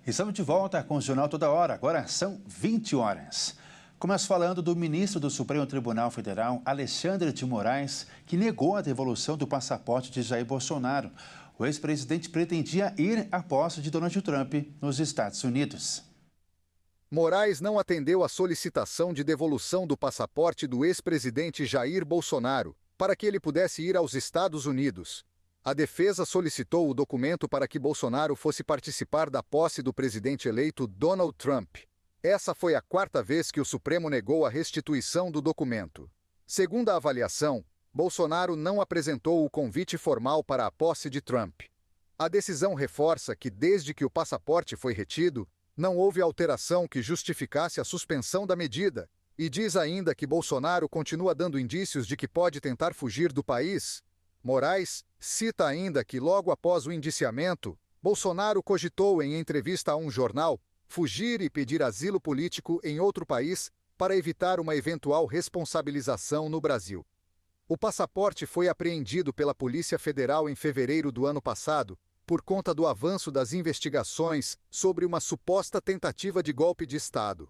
Estamos de volta com o Jornal Toda Hora, agora são 20 horas. Começo falando do ministro do Supremo Tribunal Federal, Alexandre de Moraes, que negou a devolução do passaporte de Jair Bolsonaro. O ex-presidente pretendia ir à posse de Donald Trump nos Estados Unidos. Moraes não atendeu à solicitação de devolução do passaporte do ex-presidente Jair Bolsonaro para que ele pudesse ir aos Estados Unidos. A defesa solicitou o documento para que Bolsonaro fosse participar da posse do presidente eleito Donald Trump. Essa foi a quarta vez que o Supremo negou a restituição do documento. Segundo a avaliação, Bolsonaro não apresentou o convite formal para a posse de Trump. A decisão reforça que, desde que o passaporte foi retido, não houve alteração que justificasse a suspensão da medida, e diz ainda que Bolsonaro continua dando indícios de que pode tentar fugir do país. Moraes cita ainda que, logo após o indiciamento, Bolsonaro cogitou, em entrevista a um jornal, fugir e pedir asilo político em outro país para evitar uma eventual responsabilização no Brasil. O passaporte foi apreendido pela Polícia Federal em fevereiro do ano passado, por conta do avanço das investigações sobre uma suposta tentativa de golpe de Estado.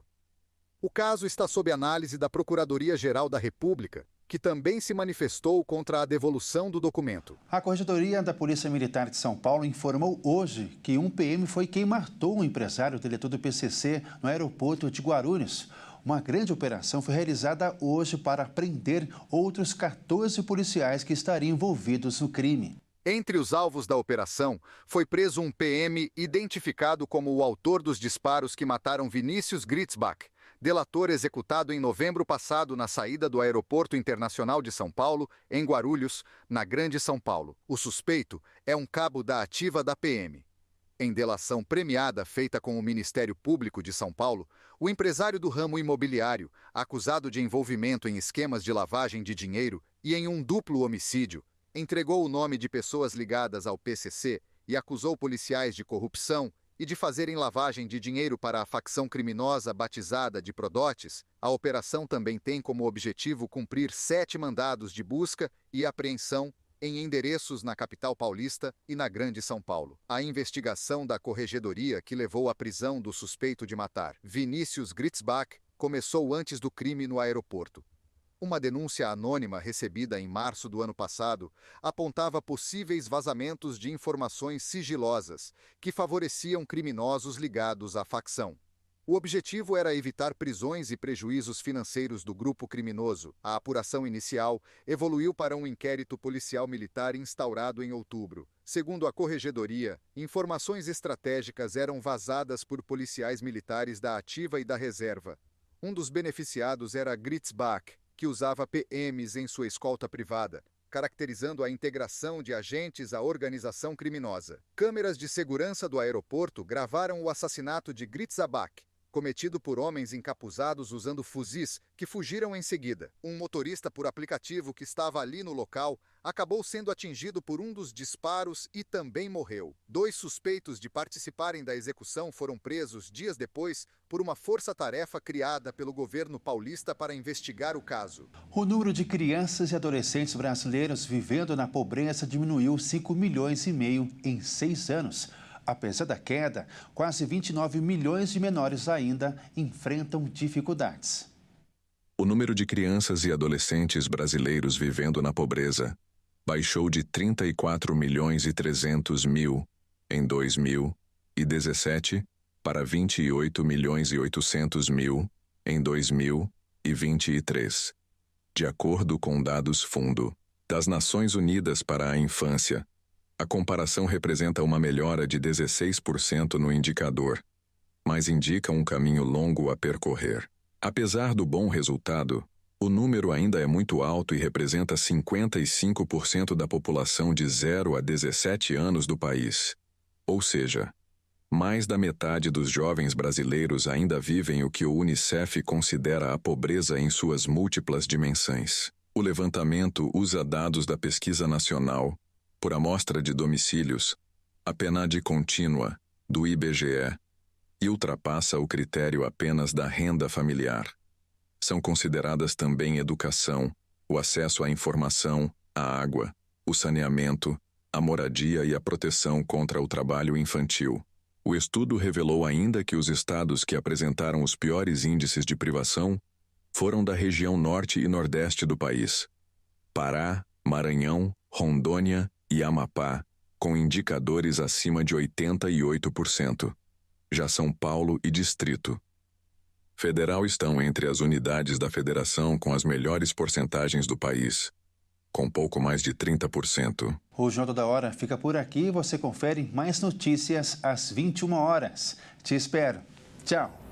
O caso está sob análise da Procuradoria-Geral da República, que também se manifestou contra a devolução do documento. A Corregedoria da Polícia Militar de São Paulo informou hoje que um PM foi quem matou um empresário diretor do PCC no aeroporto de Guarulhos. Uma grande operação foi realizada hoje para prender outros 14 policiais que estariam envolvidos no crime. Entre os alvos da operação, foi preso um PM identificado como o autor dos disparos que mataram Vinícius Gritzbach, delator executado em novembro passado na saída do Aeroporto Internacional de São Paulo, em Guarulhos, na Grande São Paulo. O suspeito é um cabo da ativa da PM. Em delação premiada feita com o Ministério Público de São Paulo, o empresário do ramo imobiliário, acusado de envolvimento em esquemas de lavagem de dinheiro e em um duplo homicídio, entregou o nome de pessoas ligadas ao PCC e acusou policiais de corrupção e de fazerem lavagem de dinheiro para a facção criminosa batizada de Prodotes. A operação também tem como objetivo cumprir 7 mandados de busca e apreensão em endereços na capital paulista e na Grande São Paulo. A investigação da Corregedoria que levou à prisão do suspeito de matar Vinícius Gritzbach começou antes do crime no aeroporto. Uma denúncia anônima recebida em março do ano passado apontava possíveis vazamentos de informações sigilosas que favoreciam criminosos ligados à facção. O objetivo era evitar prisões e prejuízos financeiros do grupo criminoso. A apuração inicial evoluiu para um inquérito policial militar instaurado em outubro. Segundo a Corregedoria, informações estratégicas eram vazadas por policiais militares da ativa e da reserva. Um dos beneficiados era Gritzbach, que usava PMs em sua escolta privada, caracterizando a integração de agentes à organização criminosa. Câmeras de segurança do aeroporto gravaram o assassinato de Gritzbach, cometido por homens encapuzados usando fuzis que fugiram em seguida. Um motorista por aplicativo que estava ali no local acabou sendo atingido por um dos disparos e também morreu. 2 suspeitos de participarem da execução foram presos dias depois por uma força-tarefa criada pelo governo paulista para investigar o caso. O número de crianças e adolescentes brasileiros vivendo na pobreza diminuiu 5,5 milhões em 6 anos. Apesar da queda, quase 29 milhões de menores ainda enfrentam dificuldades. O número de crianças e adolescentes brasileiros vivendo na pobreza baixou de 34 milhões e 300 mil em 2017 para 28 milhões e 800 mil em 2023. De acordo com dados Fundo das Nações Unidas para a Infância, a comparação representa uma melhora de 16% no indicador, mas indica um caminho longo a percorrer. Apesar do bom resultado, o número ainda é muito alto e representa 55% da população de 0 a 17 anos do país. Ou seja, mais da metade dos jovens brasileiros ainda vivem o que o UNICEF considera a pobreza em suas múltiplas dimensões. O levantamento usa dados da Pesquisa Nacional por Amostra de Domicílios, a PNAD contínua, do IBGE, e ultrapassa o critério apenas da renda familiar. São consideradas também educação, o acesso à informação, a água, o saneamento, a moradia e a proteção contra o trabalho infantil. O estudo revelou ainda que os estados que apresentaram os piores índices de privação foram da região norte e nordeste do país: Pará, Maranhão, Rondônia e Amapá, com indicadores acima de 88%. Já São Paulo e Distrito Federal estão entre as unidades da federação com as melhores porcentagens do país, com pouco mais de 30%. O Jornal da Hora fica por aqui e você confere mais notícias às 21 horas. Te espero. Tchau.